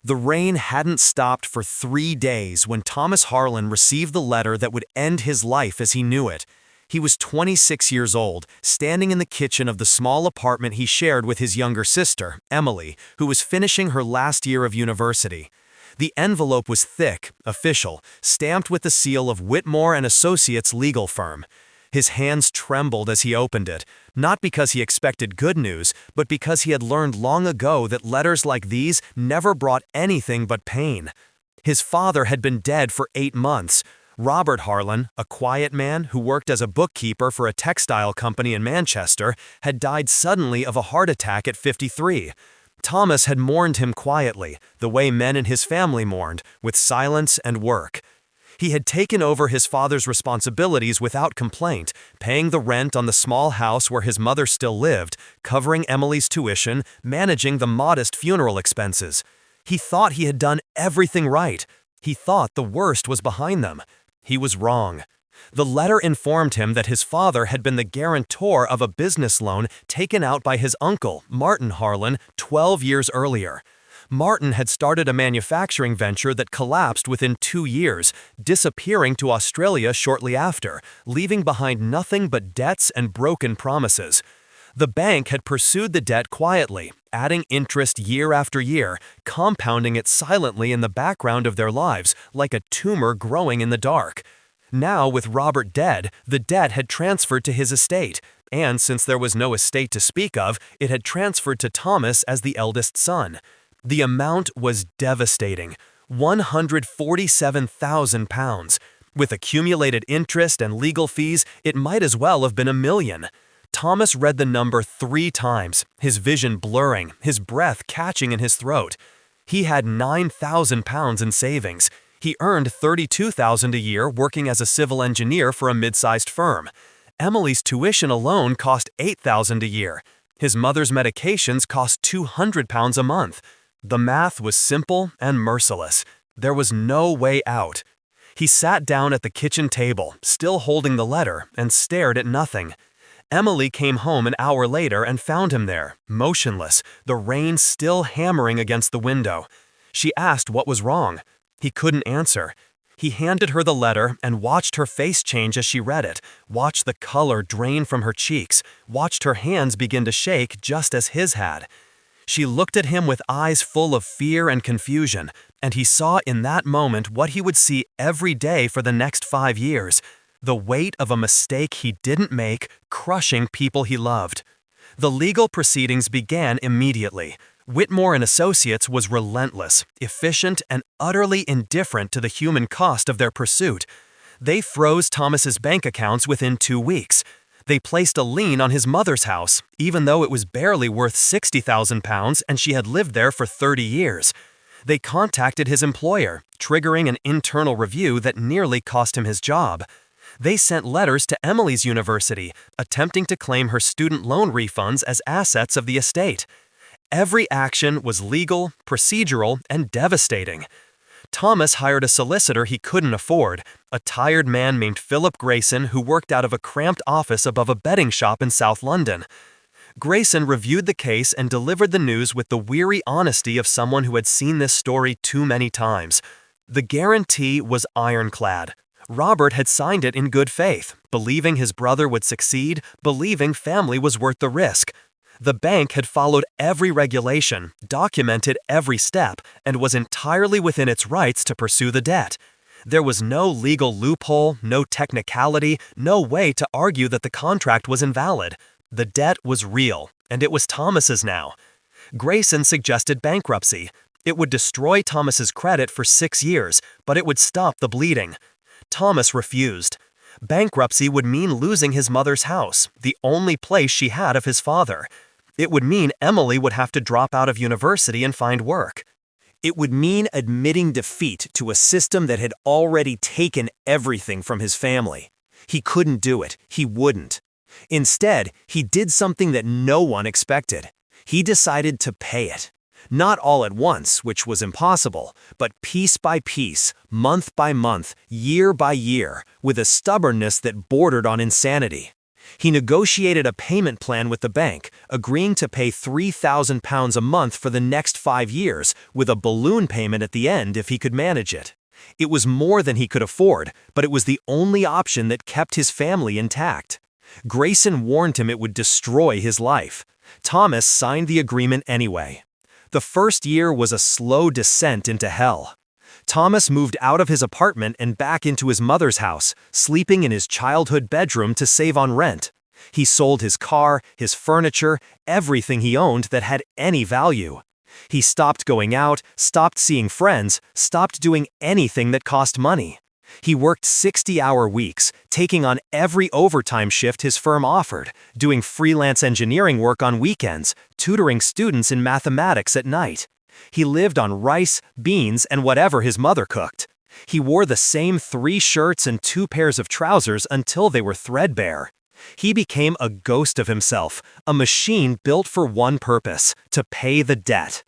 The rain hadn't stopped for 3 days when Thomas Harlan received the letter that would end his life as he knew it. He was 26 years old, standing in the kitchen of the small apartment he shared with his younger sister, Emily, who was finishing her last year of university. The envelope was thick, official, stamped with the seal of Whitmore and Associates legal firm. His hands trembled as he opened it, not because he expected good news, but because he had learned long ago that letters like these never brought anything but pain. His father had been dead for 8 months. Robert Harlan, a quiet man who worked as a bookkeeper for a textile company in Manchester, had died suddenly of a heart attack at 53. Thomas had mourned him quietly, the way men in his family mourned, with silence and work. He had taken over his father's responsibilities without complaint, paying the rent on the small house where his mother still lived, covering Emily's tuition, managing the modest funeral expenses. He thought he had done everything right. He thought the worst was behind them. He was wrong. The letter informed him that his father had been the guarantor of a business loan taken out by his uncle, Martin Harlan, 12 years earlier. Martin had started a manufacturing venture that collapsed within 2 years, disappearing to Australia shortly after, leaving behind nothing but debts and broken promises. The bank had pursued the debt quietly, adding interest year after year, compounding it silently in the background of their lives, like a tumor growing in the dark. Now, with Robert dead, the debt had transferred to his estate, and since there was no estate to speak of, it had transferred to Thomas as the eldest son. The amount was devastating, £147,000. With accumulated interest and legal fees, it might as well have been $1 million. Thomas read the number 3 times, his vision blurring, his breath catching in his throat. He had £9,000 in savings. He earned $32,000 a year working as a civil engineer for a mid-sized firm. Emily's tuition alone cost $8,000 a year. His mother's medications cost £200 a month. The math was simple and merciless. There was no way out. He sat down at the kitchen table, still holding the letter, and stared at nothing. Emily came home an hour later and found him there, motionless, the rain still hammering against the window. She asked what was wrong. He couldn't answer. He handed her the letter and watched her face change as she read it, watched the color drain from her cheeks, watched her hands begin to shake just as his had. She looked at him with eyes full of fear and confusion, and he saw in that moment what he would see every day for the next 5 years, the weight of a mistake he didn't make, crushing people he loved. The legal proceedings began immediately. Whitmore and Associates was relentless, efficient, and utterly indifferent to the human cost of their pursuit. They froze Thomas's bank accounts within 2 weeks. They placed a lien on his mother's house, even though it was barely worth £60,000 and she had lived there for 30 years. They contacted his employer, triggering an internal review that nearly cost him his job. They sent letters to Emily's university, attempting to claim her student loan refunds as assets of the estate. Every action was legal, procedural, and devastating. Thomas hired a solicitor he couldn't afford, a tired man named Philip Grayson who worked out of a cramped office above a betting shop in South London. Grayson reviewed the case and delivered the news with the weary honesty of someone who had seen this story too many times. The guarantee was ironclad. Robert had signed it in good faith, believing his brother would succeed, believing family was worth the risk. The bank had followed every regulation, documented every step, and was entirely within its rights to pursue the debt. There was no legal loophole, no technicality, no way to argue that the contract was invalid. The debt was real, and it was Thomas's now. Grayson suggested bankruptcy. It would destroy Thomas's credit for 6 years, but it would stop the bleeding. Thomas refused. Bankruptcy would mean losing his mother's house, the only place she had of his father. It would mean Emily would have to drop out of university and find work. It would mean admitting defeat to a system that had already taken everything from his family. He couldn't do it. He wouldn't. Instead, he did something that no one expected. He decided to pay it. Not all at once, which was impossible, but piece by piece, month by month, year by year, with a stubbornness that bordered on insanity. He negotiated a payment plan with the bank, agreeing to pay £3,000 a month for the next 5 years, with a balloon payment at the end if he could manage it. It was more than he could afford, but it was the only option that kept his family intact. Grayson warned him it would destroy his life. Thomas signed the agreement anyway. The first year was a slow descent into hell. Thomas moved out of his apartment and back into his mother's house, sleeping in his childhood bedroom to save on rent. He sold his car, his furniture, everything he owned that had any value. He stopped going out, stopped seeing friends, stopped doing anything that cost money. He worked 60-hour weeks, taking on every overtime shift his firm offered, doing freelance engineering work on weekends, tutoring students in mathematics at night. He lived on rice, beans, and whatever his mother cooked. He wore the same 3 shirts and 2 pairs of trousers until they were threadbare. He became a ghost of himself, a machine built for one purpose: to pay the debt.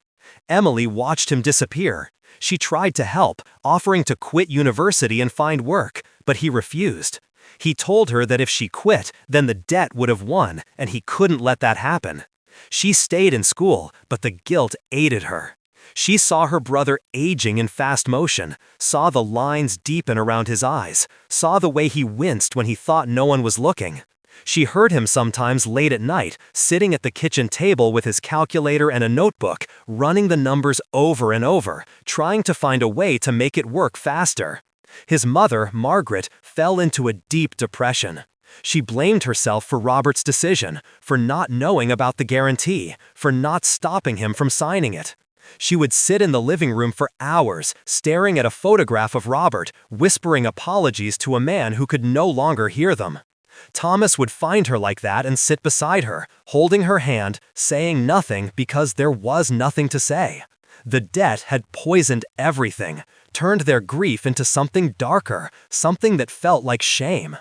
Emily watched him disappear. She tried to help, offering to quit university and find work, but he refused. He told her that if she quit, then the debt would have won, and he couldn't let that happen. She stayed in school, but the guilt aided her. She saw her brother aging in fast motion, saw the lines deepen around his eyes, saw the way he winced when he thought no one was looking. She heard him sometimes late at night, sitting at the kitchen table with his calculator and a notebook, running the numbers over and over, trying to find a way to make it work faster. His mother, Margaret, fell into a deep depression. She blamed herself for Robert's decision, for not knowing about the guarantee, for not stopping him from signing it. She would sit in the living room for hours, staring at a photograph of Robert, whispering apologies to a man who could no longer hear them. Thomas would find her like that and sit beside her, holding her hand, saying nothing because there was nothing to say. The debt had poisoned everything, turned their grief into something darker, something that felt like shame.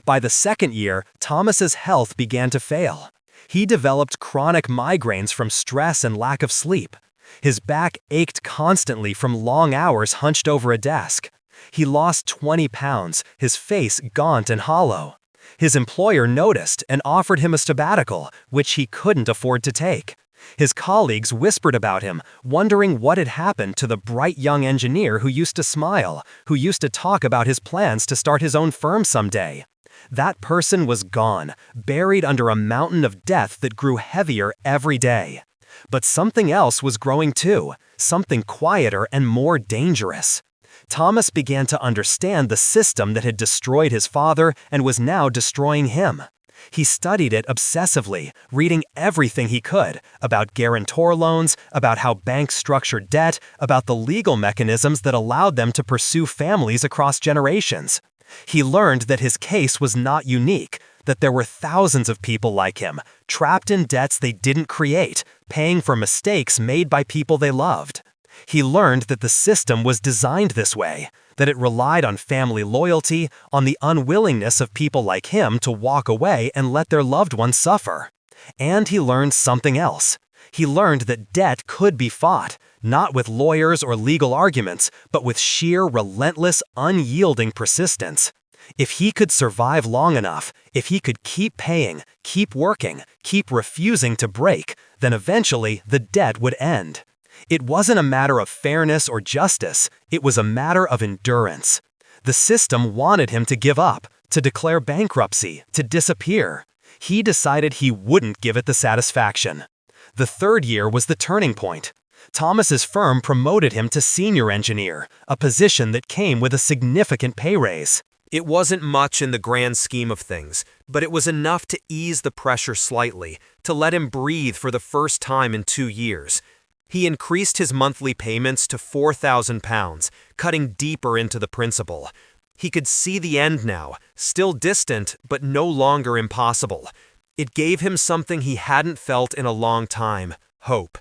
By the second year, Thomas's health began to fail. He developed chronic migraines from stress and lack of sleep. His back ached constantly from long hours hunched over a desk. He lost 20 pounds, his face gaunt and hollow. His employer noticed and offered him a sabbatical, which he couldn't afford to take. His colleagues whispered about him, wondering what had happened to the bright young engineer who used to smile, who used to talk about his plans to start his own firm someday. That person was gone, buried under a mountain of death that grew heavier every day. But something else was growing too, something quieter and more dangerous. Thomas began to understand the system that had destroyed his father and was now destroying him. He studied it obsessively, reading everything he could about guarantor loans, about how banks structured debt, about the legal mechanisms that allowed them to pursue families across generations. He learned that his case was not unique, that there were thousands of people like him, trapped in debts they didn't create, paying for mistakes made by people they loved. He learned that the system was designed this way, that it relied on family loyalty, on the unwillingness of people like him to walk away and let their loved ones suffer. And he learned something else. He learned that debt could be fought, not with lawyers or legal arguments, but with sheer, relentless, unyielding persistence. If he could survive long enough, if he could keep paying, keep working, keep refusing to break, then eventually the debt would end. It wasn't a matter of fairness or justice, it was a matter of endurance. The system wanted him to give up, to declare bankruptcy, to disappear. He decided he wouldn't give it the satisfaction. The third year was the turning point. Thomas's firm promoted him to senior engineer, a position that came with a significant pay raise. It wasn't much in the grand scheme of things, but it was enough to ease the pressure slightly, to let him breathe for the first time in 2 years. He increased his monthly payments to £4,000, cutting deeper into the principal. He could see the end now, still distant, but no longer impossible. It gave him something he hadn't felt in a long time: hope.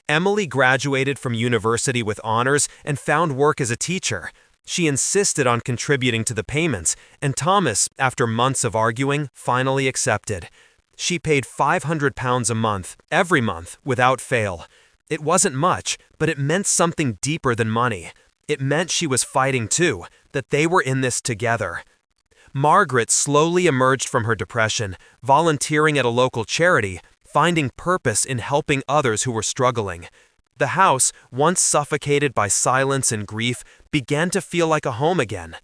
Emily graduated from university with honors and found work as a teacher. She insisted on contributing to the payments, and Thomas, after months of arguing, finally accepted. She paid £500 a month, every month, without fail. It wasn't much, but it meant something deeper than money. It meant she was fighting too, that they were in this together. Margaret slowly emerged from her depression, volunteering at a local charity, finding purpose in helping others who were struggling. The house, once suffocated by silence and grief, began to feel like a home again.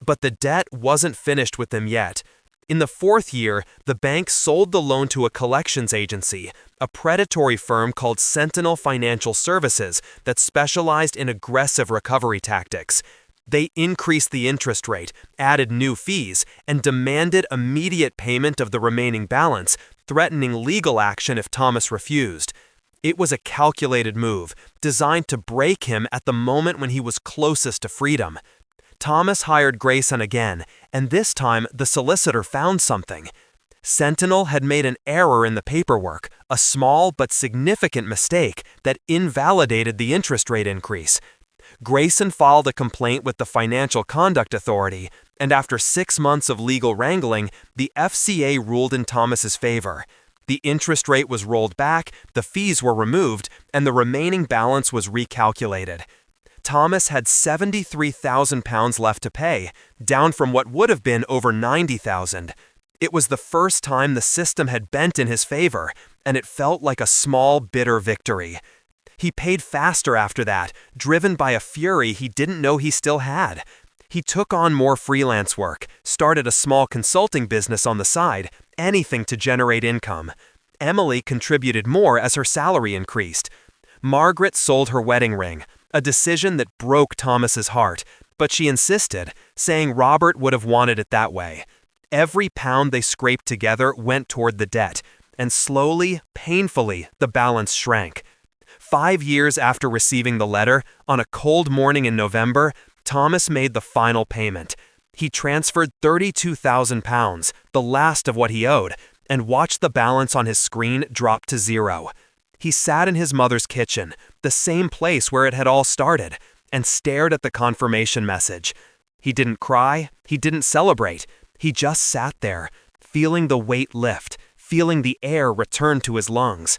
But the debt wasn't finished with them yet. In the fourth year, the bank sold the loan to a collections agency, a predatory firm called Sentinel Financial Services that specialized in aggressive recovery tactics. They increased the interest rate, added new fees, and demanded immediate payment of the remaining balance, threatening legal action if Thomas refused. It was a calculated move, designed to break him at the moment when he was closest to freedom. Thomas hired Grayson again, and this time the solicitor found something. Sentinel had made an error in the paperwork, a small but significant mistake that invalidated the interest rate increase. Grayson filed a complaint with the Financial Conduct Authority, and after 6 months of legal wrangling, the FCA ruled in Thomas's favor. The interest rate was rolled back, the fees were removed, and the remaining balance was recalculated. Thomas had £73,000 left to pay, down from what would have been over $90,000. It was the first time the system had bent in his favor, and it felt like a small, bitter victory. He paid faster after that, driven by a fury he didn't know he still had. He took on more freelance work, started a small consulting business on the side, anything to generate income. Emily contributed more as her salary increased. Margaret sold her wedding ring, a decision that broke Thomas's heart, but she insisted, saying Robert would have wanted it that way. Every pound they scraped together went toward the debt, and slowly, painfully, the balance shrank. 5 years after receiving the letter, on a cold morning in November, Thomas made the final payment. He transferred £32,000, the last of what he owed, and watched the balance on his screen drop to zero. He sat in his mother's kitchen, the same place where it had all started, and stared at the confirmation message. He didn't cry, he didn't celebrate, he just sat there, feeling the weight lift, feeling the air return to his lungs.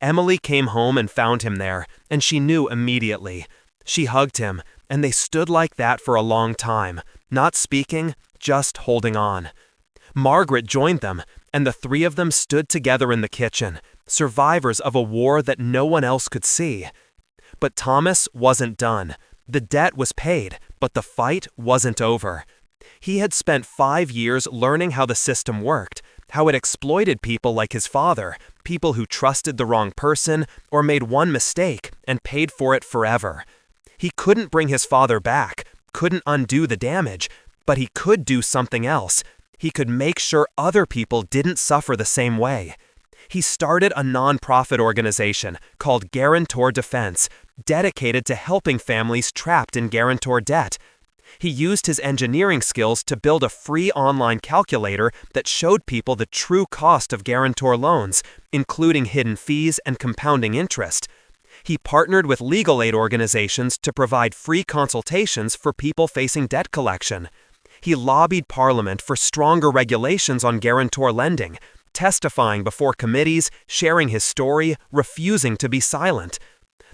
Emily came home and found him there, and she knew immediately. She hugged him, and they stood like that for a long time, not speaking, just holding on. Margaret joined them, and the three of them stood together in the kitchen, survivors of a war that no one else could see. But Thomas wasn't done. The debt was paid, but the fight wasn't over. He had spent 5 years learning how the system worked, how it exploited people like his father, people who trusted the wrong person or made one mistake and paid for it forever. He couldn't bring his father back, couldn't undo the damage, but he could do something else. He could make sure other people didn't suffer the same way. He started a non-profit organization called Guarantor Defense, dedicated to helping families trapped in guarantor debt. He used his engineering skills to build a free online calculator that showed people the true cost of guarantor loans, including hidden fees and compounding interest. He partnered with legal aid organizations to provide free consultations for people facing debt collection. He lobbied Parliament for stronger regulations on guarantor lending, testifying before committees, sharing his story, refusing to be silent.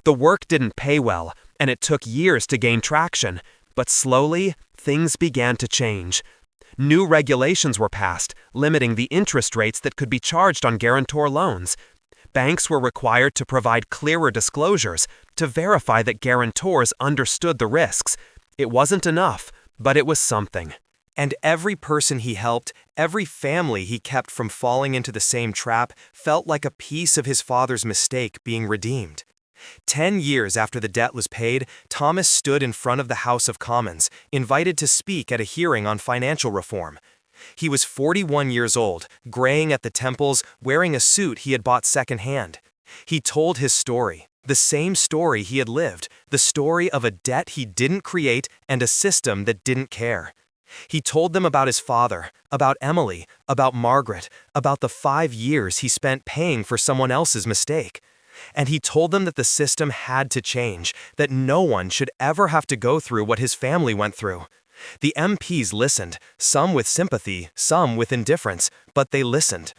The work didn't pay well, and it took years to gain traction, but slowly, things began to change. New regulations were passed, limiting the interest rates that could be charged on guarantor loans. Banks were required to provide clearer disclosures to verify that guarantors understood the risks. It wasn't enough, but it was something. And every person he helped, every family he kept from falling into the same trap, felt like a piece of his father's mistake being redeemed. 10 years after the debt was paid, Thomas stood in front of the House of Commons, invited to speak at a hearing on financial reform. He was 41 years old, graying at the temples, wearing a suit he had bought secondhand. He told his story, the same story he had lived, the story of a debt he didn't create and a system that didn't care. He told them about his father, about Emily, about Margaret, about the 5 years he spent paying for someone else's mistake. And he told them that the system had to change, that no one should ever have to go through what his family went through. The MPs listened, some with sympathy, some with indifference, but they listened.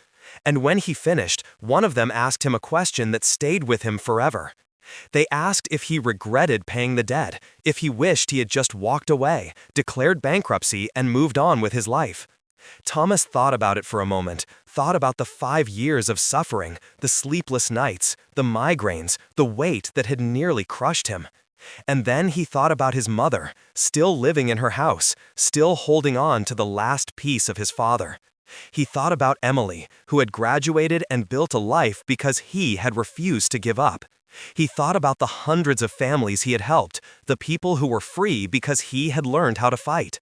And when he finished, one of them asked him a question that stayed with him forever. They asked if he regretted paying the debt, if he wished he had just walked away, declared bankruptcy, and moved on with his life. Thomas thought about it for a moment, thought about the 5 years of suffering, the sleepless nights, the migraines, the weight that had nearly crushed him. And then he thought about his mother, still living in her house, still holding on to the last piece of his father. He thought about Emily, who had graduated and built a life because he had refused to give up. He thought about the hundreds of families he had helped, the people who were free because he had learned how to fight.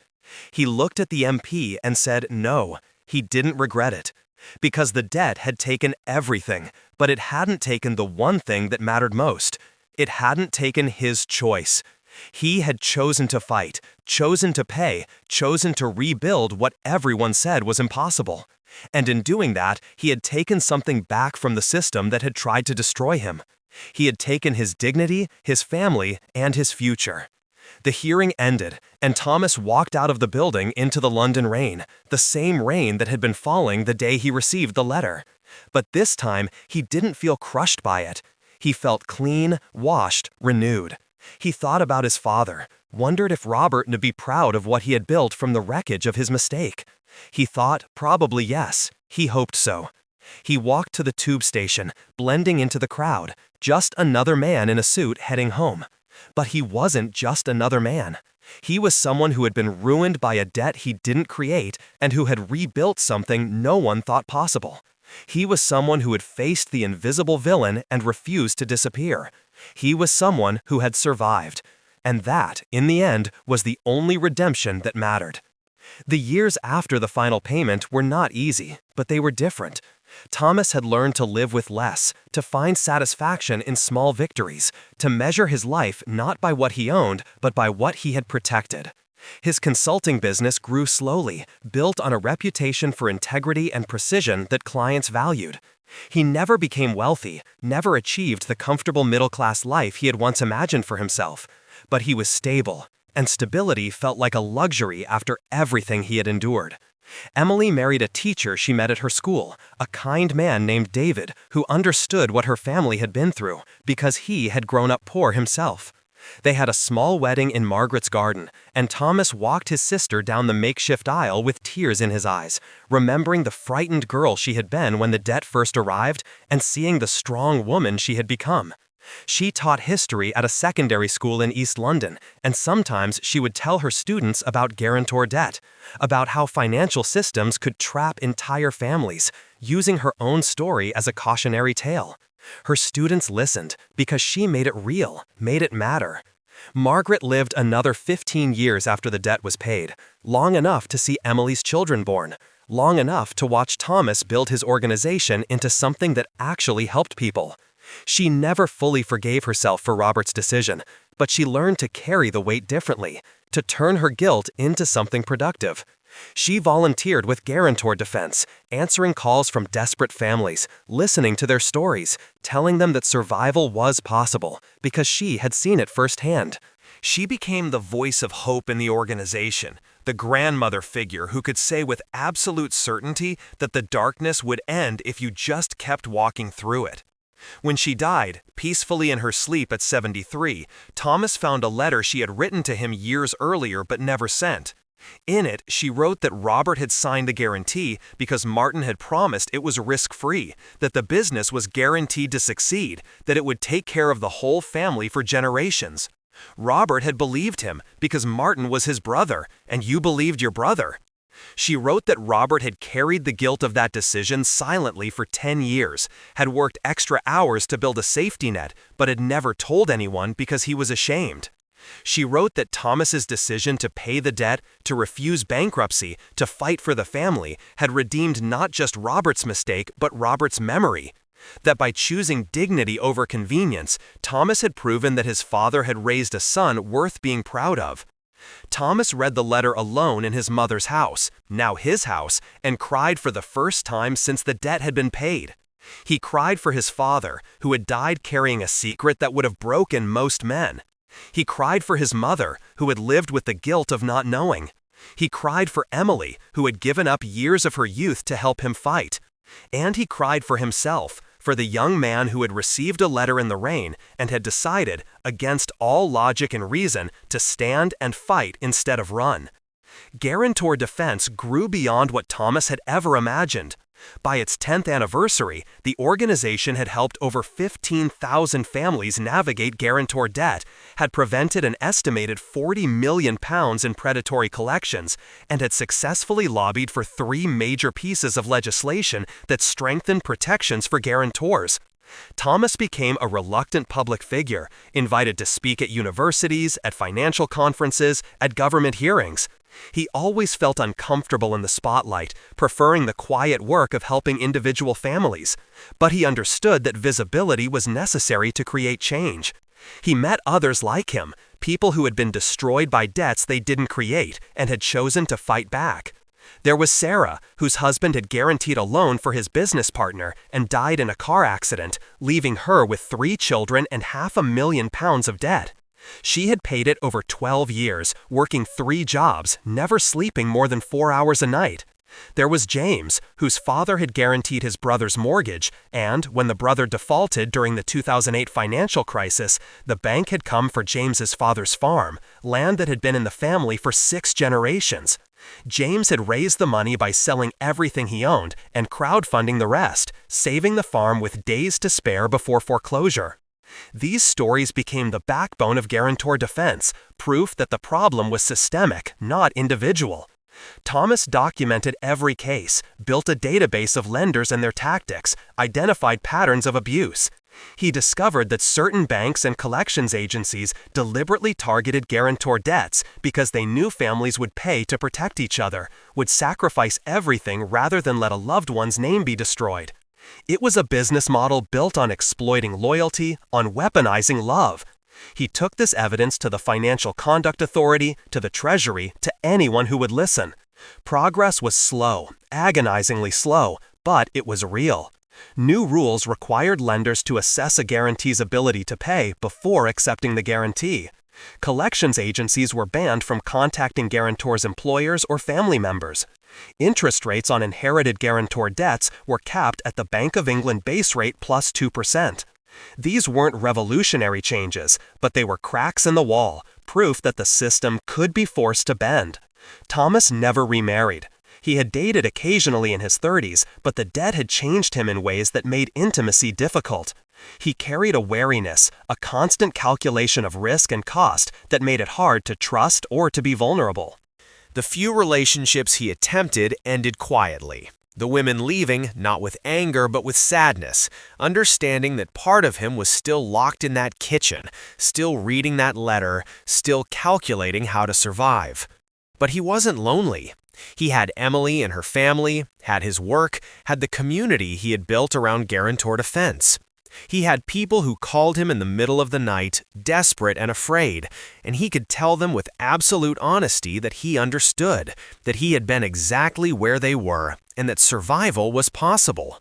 He looked at the MP and said no, he didn't regret it. Because the debt had taken everything, but it hadn't taken the one thing that mattered most. It hadn't taken his choice. He had chosen to fight, chosen to pay, chosen to rebuild what everyone said was impossible. And in doing that, he had taken something back from the system that had tried to destroy him. He had taken his dignity, his family, and his future. The hearing ended, and Thomas walked out of the building into the London rain, the same rain that had been falling the day he received the letter. But this time, he didn't feel crushed by it. He felt clean, washed, renewed. He thought about his father, wondered if Robert would be proud of what he had built from the wreckage of his mistake. He thought, probably yes. He hoped so. He walked to the tube station, blending into the crowd, just another man in a suit heading home. But he wasn't just another man. He was someone who had been ruined by a debt he didn't create and who had rebuilt something no one thought possible. He was someone who had faced the invisible villain and refused to disappear. He was someone who had survived. And that, in the end, was the only redemption that mattered. The years after the final payment were not easy, but they were different. Thomas had learned to live with less, to find satisfaction in small victories, to measure his life not by what he owned, but by what he had protected. His consulting business grew slowly, built on a reputation for integrity and precision that clients valued. He never became wealthy, never achieved the comfortable middle-class life he had once imagined for himself, but he was stable, and stability felt like a luxury after everything he had endured. Emily married a teacher she met at her school, a kind man named David who understood what her family had been through because he had grown up poor himself. They had a small wedding in Margaret's garden, and Thomas walked his sister down the makeshift aisle with tears in his eyes, remembering the frightened girl she had been when the debt first arrived and seeing the strong woman she had become. She taught history at a secondary school in East London, and sometimes she would tell her students about guarantor debt, about how financial systems could trap entire families, using her own story as a cautionary tale. Her students listened because she made it real, made it matter. Margaret lived another 15 years after the debt was paid, long enough to see Emily's children born, long enough to watch Thomas build his organization into something that actually helped people. She never fully forgave herself for Robert's decision, but she learned to carry the weight differently, to turn her guilt into something productive. She volunteered with guarantor defense, answering calls from desperate families, listening to their stories, telling them that survival was possible because she had seen it firsthand. She became the voice of hope in the organization, the grandmother figure who could say with absolute certainty that the darkness would end if you just kept walking through it. When she died, peacefully in her sleep at 73, Thomas found a letter she had written to him years earlier but never sent. In it, she wrote that Robert had signed the guarantee because Martin had promised it was risk-free, that the business was guaranteed to succeed, that it would take care of the whole family for generations. Robert had believed him because Martin was his brother, and you believed your brother. She wrote that Robert had carried the guilt of that decision silently for 10 years, had worked extra hours to build a safety net, but had never told anyone because he was ashamed. She wrote that Thomas's decision to pay the debt, to refuse bankruptcy, to fight for the family, had redeemed not just Robert's mistake, but Robert's memory. That by choosing dignity over convenience, Thomas had proven that his father had raised a son worth being proud of. Thomas read the letter alone in his mother's house, now his house, and cried for the first time since the debt had been paid. He cried for his father, who had died carrying a secret that would have broken most men. He cried for his mother, who had lived with the guilt of not knowing. He cried for Emily, who had given up years of her youth to help him fight. And he cried for himself, for the young man who had received a letter in the rain and had decided, against all logic and reason, to stand and fight instead of run. Guarantor defense grew beyond what Thomas had ever imagined. By its 10th anniversary, the organization had helped over 15,000 families navigate guarantor debt, had prevented an estimated £40 million in predatory collections, and had successfully lobbied for 3 major pieces of legislation that strengthened protections for guarantors. Thomas became a reluctant public figure, invited to speak at universities, at financial conferences, at government hearings. He always felt uncomfortable in the spotlight, preferring the quiet work of helping individual families. But he understood that visibility was necessary to create change. He met others like him, people who had been destroyed by debts they didn't create and had chosen to fight back. There was Sarah, whose husband had guaranteed a loan for his business partner and died in a car accident, leaving her with 3 children and £500,000 of debt. She had paid it over 12 years, working 3 jobs, never sleeping more than 4 hours a night. There was James, whose father had guaranteed his brother's mortgage, and when the brother defaulted during the 2008 financial crisis, the bank had come for James's father's farm, land that had been in the family for 6 generations. James had raised the money by selling everything he owned and crowdfunding the rest, saving the farm with days to spare before foreclosure. These stories became the backbone of guarantor defense, proof that the problem was systemic, not individual. Thomas documented every case, built a database of lenders and their tactics, identified patterns of abuse. He discovered that certain banks and collections agencies deliberately targeted guarantor debts because they knew families would pay to protect each other, would sacrifice everything rather than let a loved one's name be destroyed. It was a business model built on exploiting loyalty, on weaponizing love. He took this evidence to the Financial Conduct Authority, to the Treasury, to anyone who would listen. Progress was slow, agonizingly slow, but it was real. New rules required lenders to assess a guarantee's ability to pay before accepting the guarantee. Collections agencies were banned from contacting guarantors' employers or family members. Interest rates on inherited guarantor debts were capped at the Bank of England base rate plus 2%. These weren't revolutionary changes, but they were cracks in the wall, proof that the system could be forced to bend. Thomas never remarried. He had dated occasionally in his 30s, but the debt had changed him in ways that made intimacy difficult. He carried a wariness, a constant calculation of risk and cost that made it hard to trust or to be vulnerable. The few relationships he attempted ended quietly. The women leaving, not with anger but with sadness, understanding that part of him was still locked in that kitchen, still reading that letter, still calculating how to survive. But he wasn't lonely. He had Emily and her family, had his work, had the community he had built around guarantor defense. He had people who called him in the middle of the night, desperate and afraid, and he could tell them with absolute honesty that he understood, that he had been exactly where they were, and that survival was possible.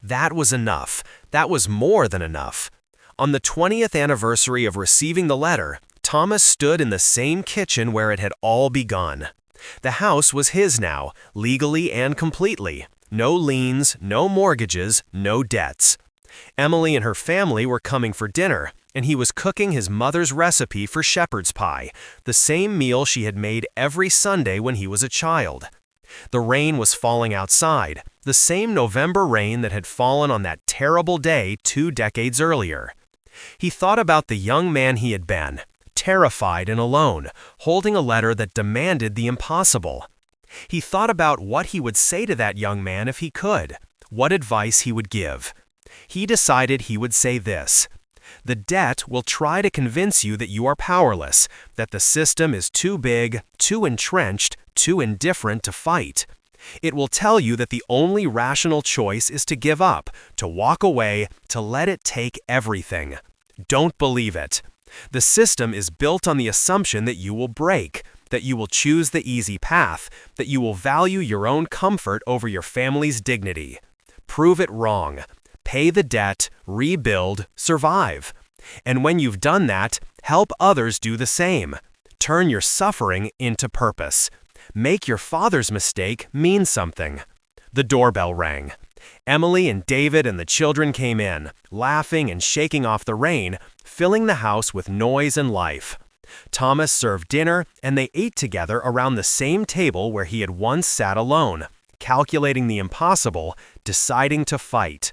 That was enough. That was more than enough. On the 20th anniversary of receiving the letter, Thomas stood in the same kitchen where it had all begun. The house was his now, legally and completely. No liens, no mortgages, no debts. Emily and her family were coming for dinner, and he was cooking his mother's recipe for shepherd's pie, the same meal she had made every Sunday when he was a child. The rain was falling outside, the same November rain that had fallen on that terrible day 2 decades earlier. He thought about the young man he had been, terrified and alone, holding a letter that demanded the impossible. He thought about what he would say to that young man if he could, what advice he would give. He decided he would say this: "The debt will try to convince you that you are powerless, that the system is too big, too entrenched, too indifferent to fight. It will tell you that the only rational choice is to give up, to walk away, to let it take everything. Don't believe it. The system is built on the assumption that you will break, that you will choose the easy path, that you will value your own comfort over your family's dignity. Prove it wrong. Pay the debt, rebuild, survive. And when you've done that, help others do the same. Turn your suffering into purpose. Make your father's mistake mean something." The doorbell rang. Emily and David and the children came in, laughing and shaking off the rain, filling the house with noise and life. Thomas served dinner, and they ate together around the same table where he had once sat alone, calculating the impossible, deciding to fight.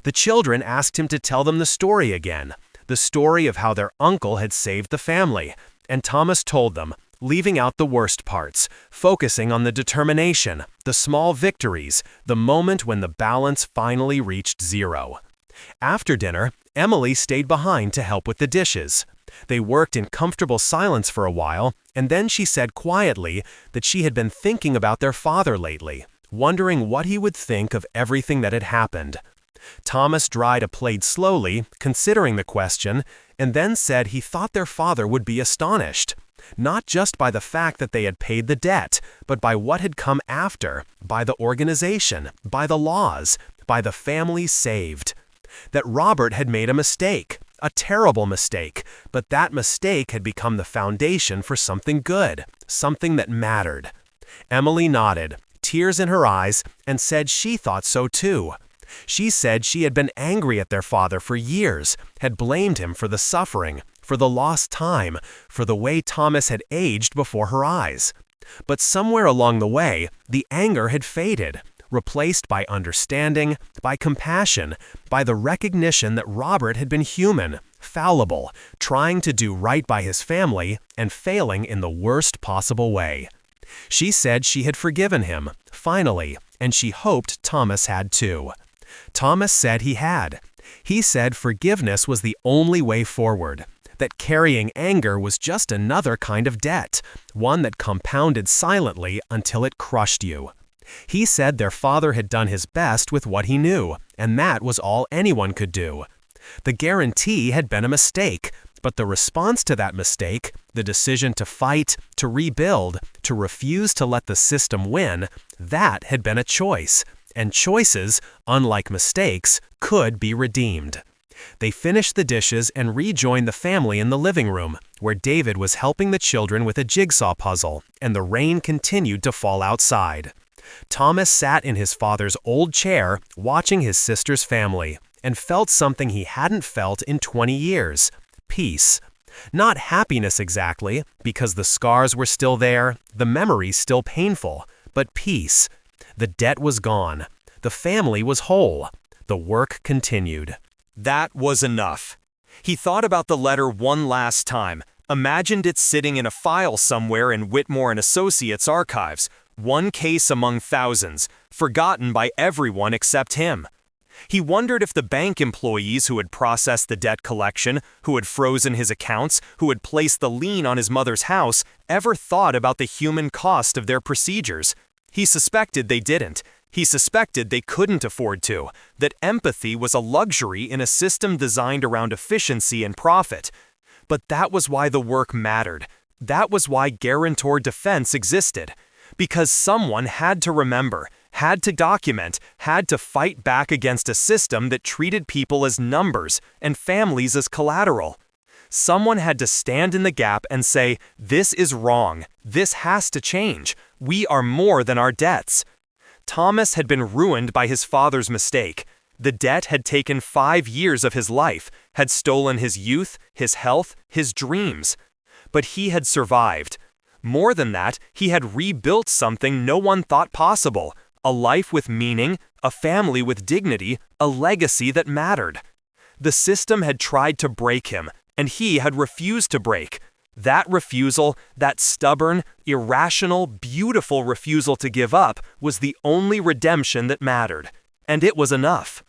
The children asked him to tell them the story again, the story of how their uncle had saved the family, and Thomas told them, leaving out the worst parts, focusing on the determination, the small victories, the moment when the balance finally reached zero. After dinner, Emily stayed behind to help with the dishes. They worked in comfortable silence for a while, and then she said quietly that she had been thinking about their father lately, wondering what he would think of everything that had happened. Thomas dried a plate slowly, considering the question, and then said he thought their father would be astonished, not just by the fact that they had paid the debt, but by what had come after, by the organization, by the laws, by the family saved. That Robert had made a mistake, a terrible mistake, but that mistake had become the foundation for something good, something that mattered. Emily nodded, tears in her eyes, and said she thought so too. She said she had been angry at their father for years, had blamed him for the suffering, for the lost time, for the way Thomas had aged before her eyes. But somewhere along the way, the anger had faded, replaced by understanding, by compassion, by the recognition that Robert had been human, fallible, trying to do right by his family, and failing in the worst possible way. She said she had forgiven him, finally, and she hoped Thomas had too. Thomas said he had. He said forgiveness was the only way forward, that carrying anger was just another kind of debt, one that compounded silently until it crushed you. He said their father had done his best with what he knew, and that was all anyone could do. The guarantee had been a mistake, but the response to that mistake, the decision to fight, to rebuild, to refuse to let the system win, that had been a choice. And choices, unlike mistakes, could be redeemed. They finished the dishes and rejoined the family in the living room, where David was helping the children with a jigsaw puzzle, and the rain continued to fall outside. Thomas sat in his father's old chair, watching his sister's family, and felt something he hadn't felt in 20 years: peace. Not happiness exactly, because the scars were still there, the memories still painful, but peace. The debt was gone. The family was whole. The work continued. That was enough. He thought about the letter one last time, imagined it sitting in a file somewhere in Whitmore and Associates archives, one case among thousands, forgotten by everyone except him. He wondered if the bank employees who had processed the debt collection, who had frozen his accounts, who had placed the lien on his mother's house, ever thought about the human cost of their procedures. He suspected they didn't. He suspected they couldn't afford to, that empathy was a luxury in a system designed around efficiency and profit. But that was why the work mattered. That was why guarantor defense existed. Because someone had to remember, had to document, had to fight back against a system that treated people as numbers and families as collateral. Someone had to stand in the gap and say, this is wrong, this has to change, we are more than our debts. Thomas had been ruined by his father's mistake. The debt had taken 5 years of his life, had stolen his youth, his health, his dreams. But he had survived. More than that, he had rebuilt something no one thought possible, a life with meaning, a family with dignity, a legacy that mattered. The system had tried to break him, and he had refused to break. That refusal, that stubborn, irrational, beautiful refusal to give up, was the only redemption that mattered. And it was enough.